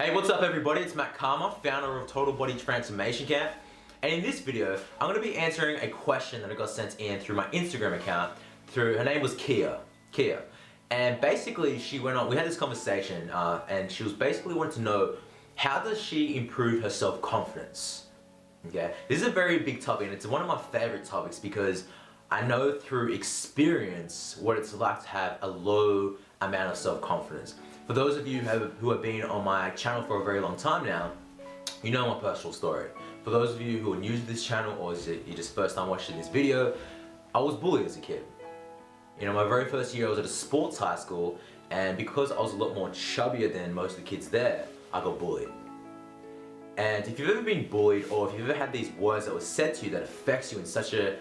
Hey, what's up everybody? It's Cama, founder of Total Body Transformation Camp. And in this video, I'm going to be answering a question that I got sent in through my Instagram account. Her name was Kia. And basically we had this conversation and she was basically wanting to know, how does she improve her self-confidence? Okay, this is a very big topic and it's one of my favorite topics because I know through experience what it's like to have a low amount of self-confidence. For those of you who have been on my channel for a very long time now, you know my personal story. For those of you who are new to this channel or is it you just first time watching this video, I was bullied as a kid. You know, my very first year I was at a sports high school, and because I was a lot more chubbier than most of the kids there, I got bullied. And if you've ever been bullied, or if you've ever had these words that were said to you that affects you in such a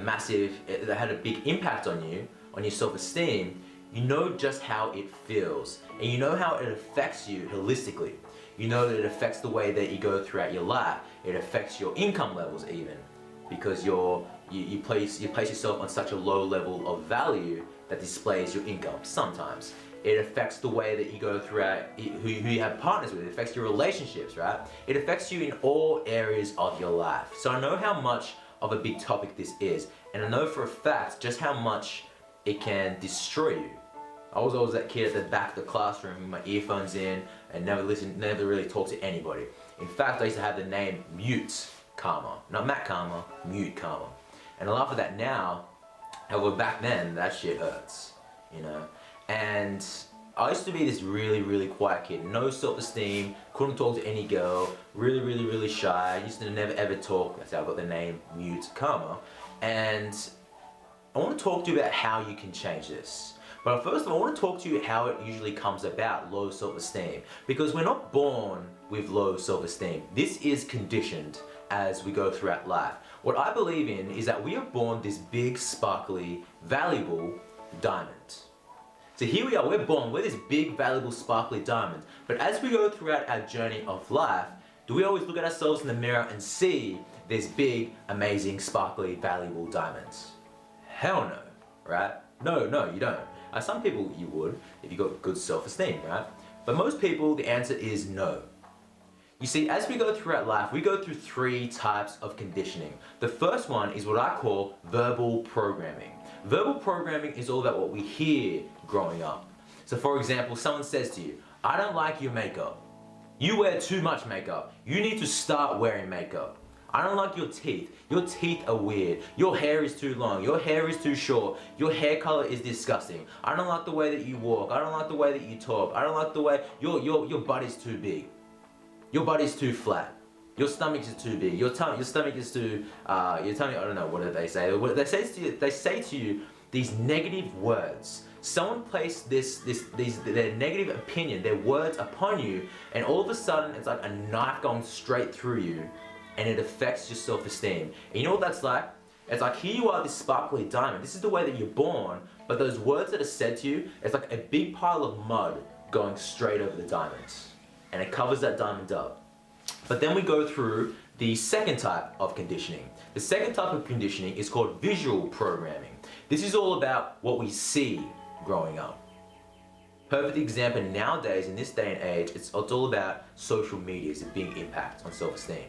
massive, that had a big impact on you, on your self-esteem, you know just how it feels. And you know how it affects you holistically. You know that it affects the way that you go throughout your life. It affects your income levels even. Because you place yourself on such a low level of value that displays your income sometimes. It affects the way that you go throughout, who you have partners with. It affects your relationships, right? It affects you in all areas of your life. So I know how much of a big topic this is. And I know for a fact just how much it can destroy you. I was always that kid at the back of the classroom with my earphones in and never really talk to anybody. In fact, I used to have the name Mute Cama. Not Matt Cama, Mute Cama. And I laugh at that now, however back then, that shit hurts, you know? And I used to be this really quiet kid, no self-esteem, couldn't talk to any girl, really shy, used to never ever talk. That's how I got the name Mute Cama. And I want to talk to you about how you can change this. But first of all, I want to talk to you how it usually comes about, low self-esteem. Because we're not born with low self-esteem. This is conditioned as we go throughout life. What I believe in is that we are born this big, sparkly, valuable diamond. So here we are, we're this big, valuable, sparkly diamond. But as we go throughout our journey of life, do we always look at ourselves in the mirror and see this big, amazing, sparkly, valuable diamond? Hell no, right? No, you don't. Some people you would, if you got good self-esteem, right? But most people, the answer is no. You see, as we go throughout life, we go through 3 types of conditioning. The first one is what I call verbal programming. Verbal programming is all about what we hear growing up. So for example, someone says to you, I don't like your makeup. You wear too much makeup. You need to start wearing makeup. I don't like your teeth. Your teeth are weird. Your hair is too long. Your hair is too short. Your hair color is disgusting. I don't like the way that you walk. I don't like the way that you talk. I don't like the way your butt is too big. Your butt is too flat. Your stomach is too big. Your stomach is too your tummy, I don't know, what do they say? They say to you these negative words. Someone placed their negative opinion, their words upon you, and all of a sudden it's like a knife going straight through you. And it affects your self-esteem. And you know what that's like? It's like, here you are, this sparkly diamond. This is the way that you're born, but those words that are said to you, it's like a big pile of mud going straight over the diamond. And it covers that diamond up. But then we go through the second type of conditioning. The second type of conditioning is called visual programming. This is all about what we see growing up. Perfect example nowadays, in this day and age, it's all about social media's big impact on self-esteem.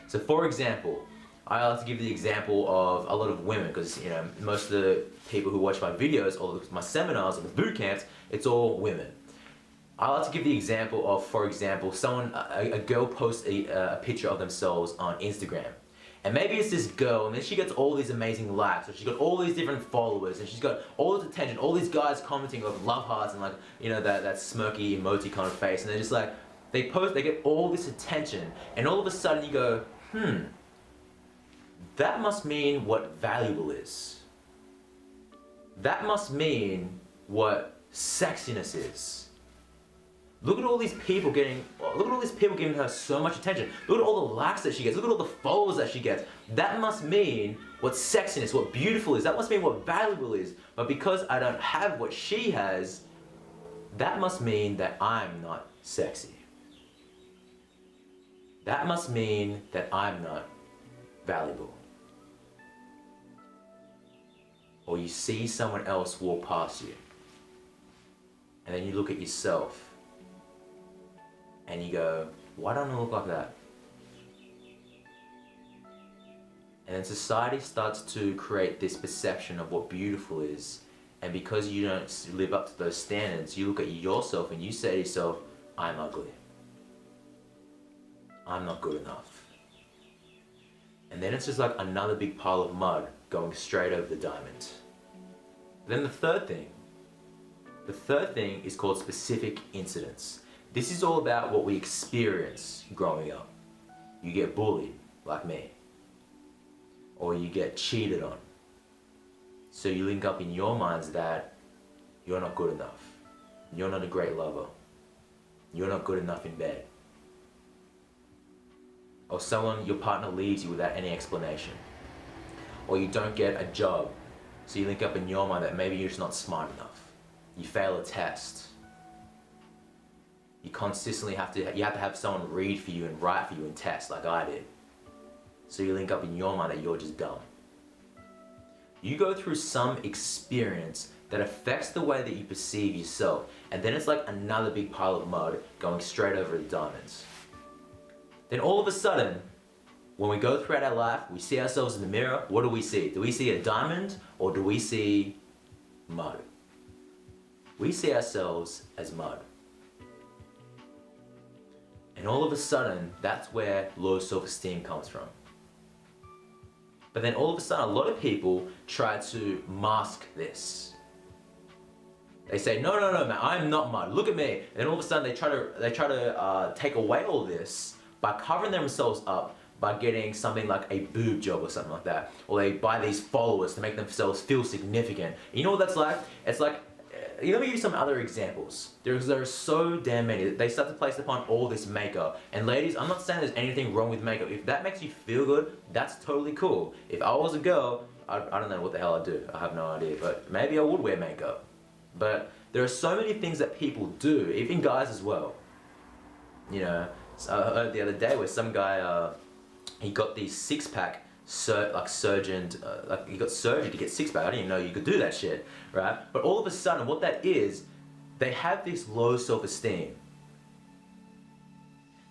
So for example, I like to give the example of a lot of women, because you know most of the people who watch my videos or my seminars or the boot camps, it's all women. I like to give the example of, for example, a girl posts a picture of themselves on Instagram. And maybe it's this girl, and then she gets all these amazing likes, or she's got all these different followers, and she's got all this attention, all these guys commenting with love hearts and like, you know, that smirky emoji kind of face, and they're just like, they get all this attention, and all of a sudden you go, that must mean what valuable is. That must mean what sexiness is. Look at all these people giving her so much attention. Look at all the likes that she gets. Look at all the followers that she gets. That must mean what sexiness, what beautiful is. That must mean what valuable is. But because I don't have what she has, that must mean that I'm not sexy. That must mean that I'm not valuable. Or you see someone else walk past you, and then you look at yourself, and you go, why don't I look like that? And then society starts to create this perception of what beautiful is, and because you don't live up to those standards, you look at yourself and you say to yourself, I'm ugly. I'm not good enough. And then it's just like another big pile of mud going straight over the diamond. Then the third thing is called specific incidents. This is all about what we experience growing up. You get bullied, like me. Or you get cheated on. So you link up in your minds that you're not good enough. You're not a great lover. You're not good enough in bed. Or your partner leaves you without any explanation. Or you don't get a job. So you link up in your mind that maybe you're just not smart enough. You fail a test. You consistently have to have someone read for you and write for you in tests like I did. So you link up in your mind that you're just dumb. You go through some experience that affects the way that you perceive yourself, and then it's like another big pile of mud going straight over the diamonds. Then all of a sudden, when we go throughout our life, we see ourselves in the mirror, what do we see? Do we see a diamond or do we see mud? We see ourselves as mud. And all of a sudden, that's where low self-esteem comes from. But then all of a sudden, a lot of people try to mask this. They say, no, man, I'm not mud. Look at me. And then all of a sudden, they try to take away all this by covering themselves up by getting something like a boob job or something like that. Or they buy these followers to make themselves feel significant. You know what that's like? It's like, let me give you some other examples. There are so damn many. They start to place upon all this makeup. And ladies, I'm not saying there's anything wrong with makeup. If that makes you feel good, that's totally cool. If I was a girl, I don't know what the hell I'd do. I have no idea. But maybe I would wear makeup. But there are so many things that people do, even guys as well. You know, so I heard the other day where some guy, he got these six-pack surgeon, he got surgery to get six-pack. I didn't even know you could do that shit, right? But all of a sudden, what that is, they have this low self-esteem.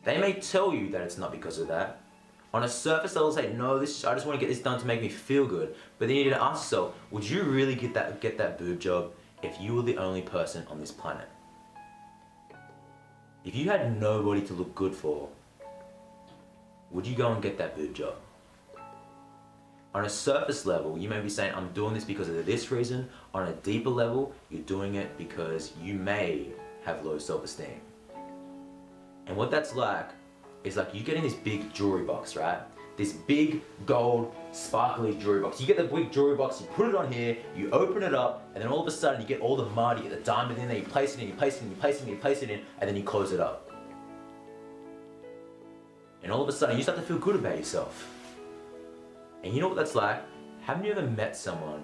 They may tell you that it's not because of that. On a surface level, say, no, I just want to get this done to make me feel good. But then you need to ask yourself, would you really get that boob job if you were the only person on this planet? If you had nobody to look good for, would you go and get that boob job? On a surface level, you may be saying, I'm doing this because of this reason. On a deeper level, you're doing it because you may have low self-esteem. And what that's like is like you get in this big jewelry box, right? This big gold sparkly jewelry box. You get the big jewelry box, you put it on here, you open it up, and then all of a sudden you get all the mud, you get the diamond in there, you place it in, you place it in, you place it in, you place it in, and then you close it up. And all of a sudden you start to feel good about yourself. And you know what that's like? Haven't you ever met someone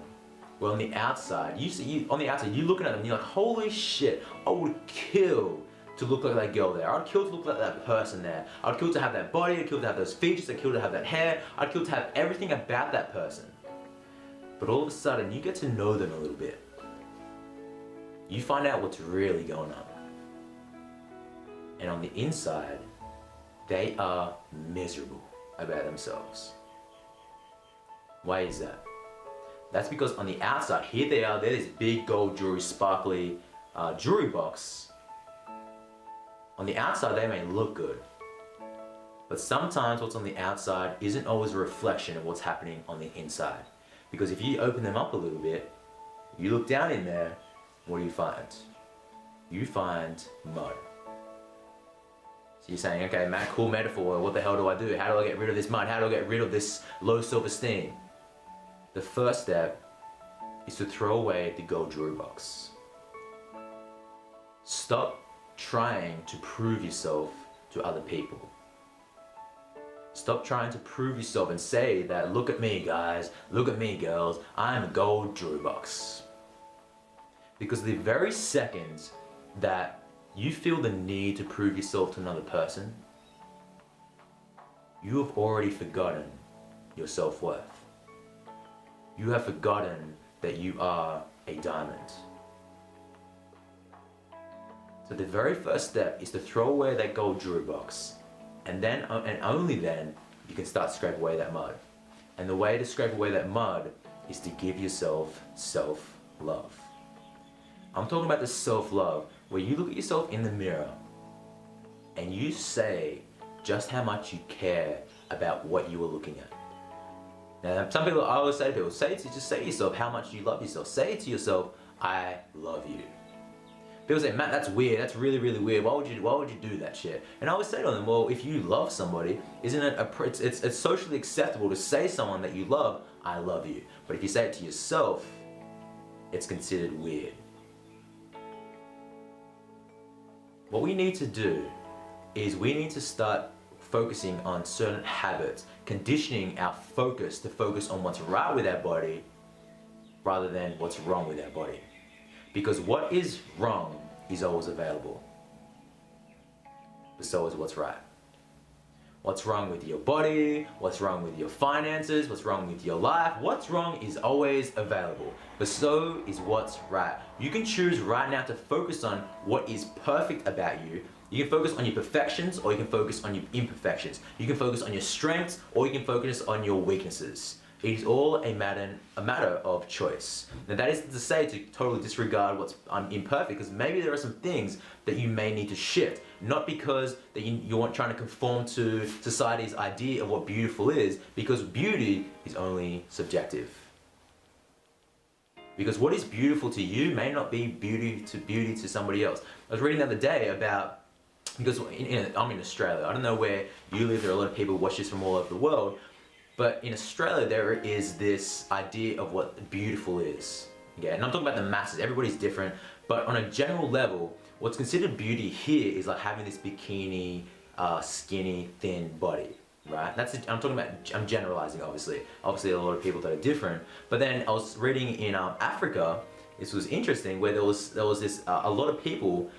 where on the outside, you looking at them and you're like, holy shit, I would kill to look like that girl there. I'd kill to look like that person there. I'd kill to have that body, I'd kill to have those features, I'd kill to have that hair, I'd kill to have everything about that person. But all of a sudden, you get to know them a little bit. You find out what's really going on. And on the inside, they are miserable about themselves. Why is that? That's because on the outside, here they are, they're this big gold jewelry, sparkly jewelry box. On the outside, they may look good. But sometimes what's on the outside isn't always a reflection of what's happening on the inside. Because if you open them up a little bit, you look down in there, what do you find? You find mud. So you're saying, okay, Matt, cool metaphor, what the hell do I do? How do I get rid of this mud? How do I get rid of this low self-esteem? The first step is to throw away the gold jewelry box. Stop trying to prove yourself to other people. Stop trying to prove yourself and say that, look at me guys, look at me girls, I'm a gold jewelry box. Because the very second that you feel the need to prove yourself to another person, you have already forgotten your self-worth. You have forgotten that you are a diamond. So the very first step is to throw away that gold jewelry box. And then, and only then, you can start to scrape away that mud. And the way to scrape away that mud is to give yourself self-love. I'm talking about the self-love where you look at yourself in the mirror and you say just how much you care about what you are looking at. Now, some people, I always say to people, just say to yourself how much you love yourself. Say to yourself, I love you. People say, Matt, that's weird. That's really, really weird. Why would you do that shit? And I always say to them, well, if you love somebody, isn't it it's socially acceptable to say to someone that you love, I love you. But if you say it to yourself, it's considered weird. What we need to do is we need to start focusing on certain habits, conditioning our focus to focus on what's right with our body rather than what's wrong with our body. Because what is wrong is always available, but so is what's right. What's wrong with your body, what's wrong with your finances, what's wrong with your life, what's wrong is always available, but so is what's right. You can choose right now to focus on what is perfect about you. You can focus on your perfections or you can focus on your imperfections. You can focus on your strengths or you can focus on your weaknesses. It is all a matter of choice. Now that isn't to say to totally disregard what's imperfect, because maybe there are some things that you may need to shift. Not because that you aren't trying to conform to society's idea of what beautiful is, because beauty is only subjective. Because what is beautiful to you may not be beauty to somebody else. I was reading the other day about, because I'm in Australia, I don't know where you live, there are a lot of people who watch this from all over the world, but in Australia there is this idea of what beautiful is. Okay? And I'm talking about the masses, everybody's different, but on a general level, what's considered beauty here is like having this bikini, skinny, thin body, right? I'm generalizing obviously. Obviously a lot of people that are different, but then I was reading in Africa, this was interesting, where there was this, a lot of people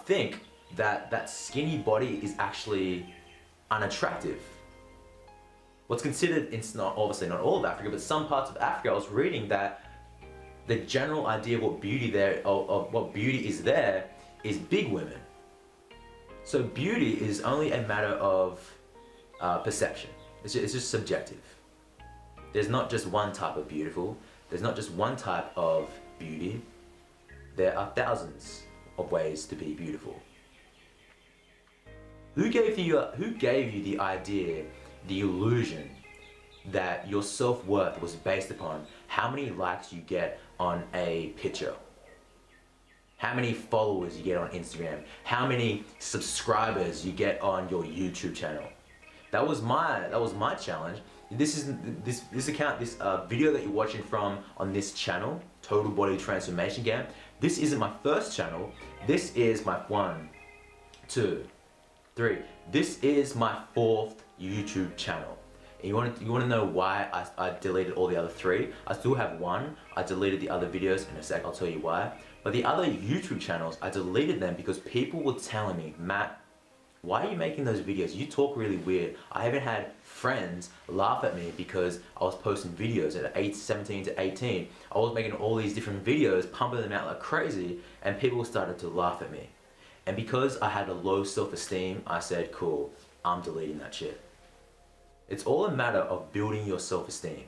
think that skinny body is actually unattractive. What's considered, it's not obviously not all of Africa, but some parts of Africa, I was reading that the general idea of what beauty is there is big women. So beauty is only a matter of perception. It's just subjective. There's not just one type of beautiful. There's not just one type of beauty. There are thousands of ways to be beautiful. Who gave you the idea, the illusion that your self-worth was based upon how many likes you get on a picture, how many followers you get on Instagram, how many subscribers you get on your YouTube channel? That was my challenge. This video that you're watching from on this channel, Total Body Transformation Camp, this isn't my first channel. This is my 1, 2, 3. This is my 4th YouTube channel. And you want to know why I deleted all the other 3? I still have 1. I deleted the other videos in a sec. I'll tell you why. But the other YouTube channels, I deleted them because people were telling me, Matt, why are you making those videos? You talk really weird. I even had friends laugh at me because I was posting videos at 17 to 18. I was making all these different videos, pumping them out like crazy, and people started to laugh at me. And because I had a low self-esteem, I said, cool, I'm deleting that shit. It's all a matter of building your self-esteem.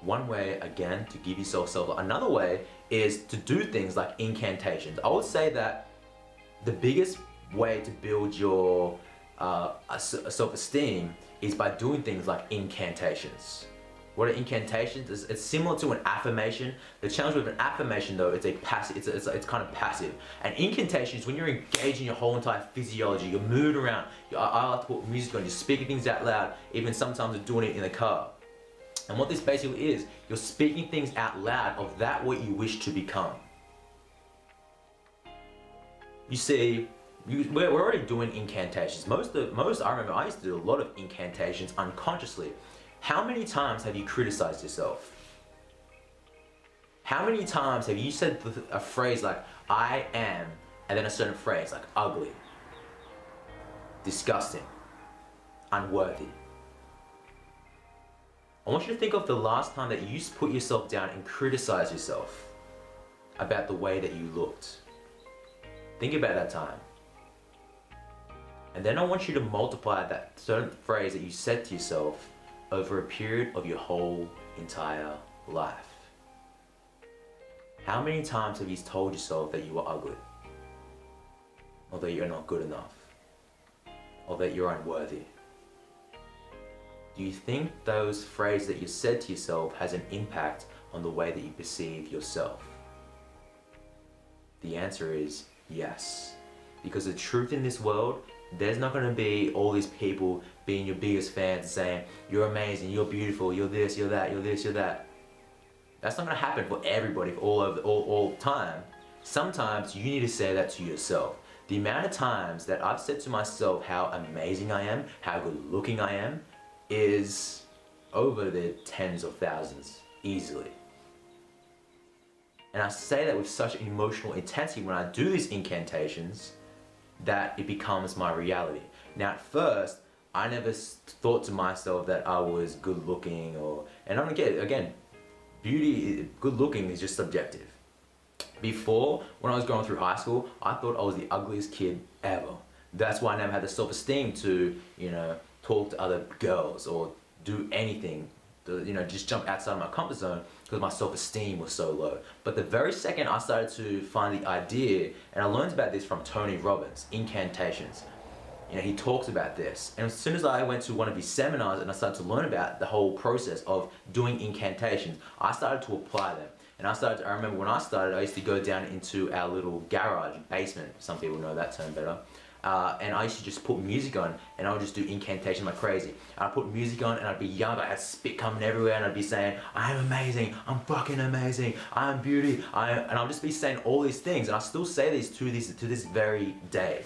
One way, again, to give yourself self-love. Another way is to do things like incantations. I would say that the biggest way to build your self-esteem is by doing things like incantations. What are incantations? It's similar to an affirmation. The challenge with an affirmation though, it's a passive. It's kind of passive. And incantations, when you're engaging your whole entire physiology, you're moving around. I like to put music on. You're speaking things out loud. Even sometimes you're doing it in the car. And what this basically is, you're speaking things out loud of that what you wish to become. You see, we're already doing incantations. I remember I used to do a lot of incantations unconsciously. How many times have you criticized yourself? How many times have you said a phrase like, I am, and then a certain phrase like ugly, disgusting, unworthy? I want you to think of the last time that you put yourself down and criticize yourself. about the way that you looked. Think about that time. And then I want you to multiply that certain phrase that you said to yourself over a period of your whole entire life. How many times have you told yourself that you are ugly? Or that you're not good enough? Or that you're unworthy? Do you think those phrases that you said to yourself has an impact on the way that you perceive yourself? The answer is yes. Because the truth in this world, there's not going to be all these people being your biggest fans and saying, you're amazing, you're beautiful, you're this, you're that, you're this, you're that. That's not going to happen for everybody all time. Sometimes you need to say that to yourself. The amount of times that I've said to myself how amazing I am, how good looking I am, is over the tens of thousands, easily. And I say that with such emotional intensity when I do these incantations, that it becomes my reality. Now at first, I never thought to myself that I was good looking and I don't get it, again, beauty, good looking is just subjective. Before, when I was going through high school, I thought I was the ugliest kid ever. That's why I never had the self-esteem to, talk to other girls or do anything, just jump outside of my comfort zone because my self-esteem was so low. But the very second I started to find the idea, and I learned about this from Tony Robbins, Incantations. He talks about this. And as soon as I went to one of his seminars and I started to learn about the whole process of doing incantations, I started to apply them. And I remember when I started, I used to go down into our little garage, basement, some people know that term better. And I used to just put music on and I would just do incantations like crazy. I'd put music on and I'd be young, I had spit coming everywhere and I'd be saying, I am amazing, I'm fucking amazing, I am beauty, and I'll just be saying all these things, and I still say these to this very day.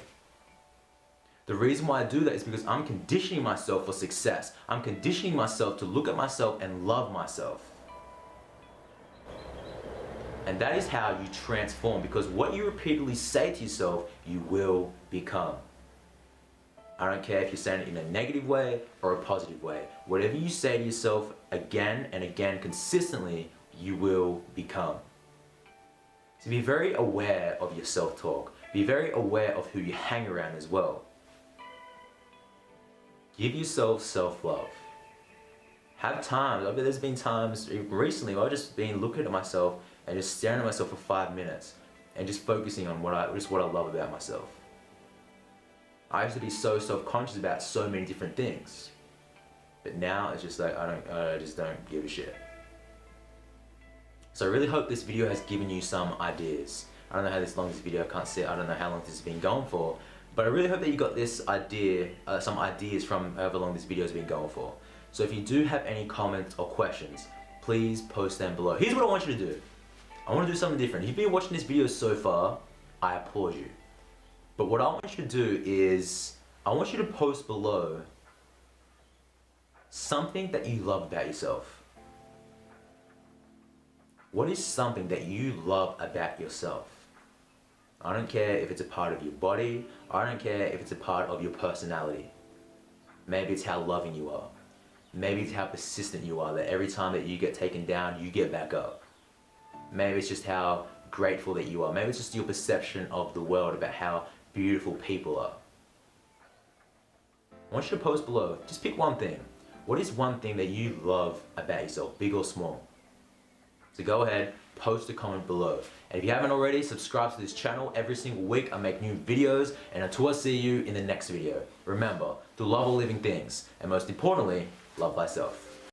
The reason why I do that is because I'm conditioning myself for success. I'm conditioning myself to look at myself and love myself. And that is how you transform, because what you repeatedly say to yourself, you will become. I don't care if you're saying it in a negative way or a positive way. Whatever you say to yourself again and again consistently, you will become. So be very aware of your self-talk. Be very aware of who you hang around as well. Give yourself self-love. Have times, there's been times recently where I've just been looking at myself and just staring at myself for 5 minutes and just focusing on what I love about myself. I used to be so self-conscious about so many different things. But now it's just like, I just don't give a shit. So I really hope this video has given you some ideas. I don't know how long this video, I can't see it, I don't know how long this has been going for. But I really hope that you got this idea, some ideas from however long this video has been going for. So if you do have any comments or questions, please post them below. Here's what I want you to do. I want to do something different. If you've been watching this video so far, I applaud you. But what I want you to do is, I want you to post below something that you love about yourself. What is something that you love about yourself? I don't care if it's a part of your body. I don't care if it's a part of your personality. Maybe it's how loving you are. Maybe it's how persistent you are, that every time that you get taken down, you get back up. Maybe it's just how grateful that you are. Maybe it's just your perception of the world about how beautiful people are. I want you to post below. Just pick one thing. What is one thing that you love about yourself, big or small? So go ahead, post a comment below. And if you haven't already, subscribe to this channel. Every single week I make new videos, and until I see you in the next video, remember to love all living things, and most importantly, love thyself.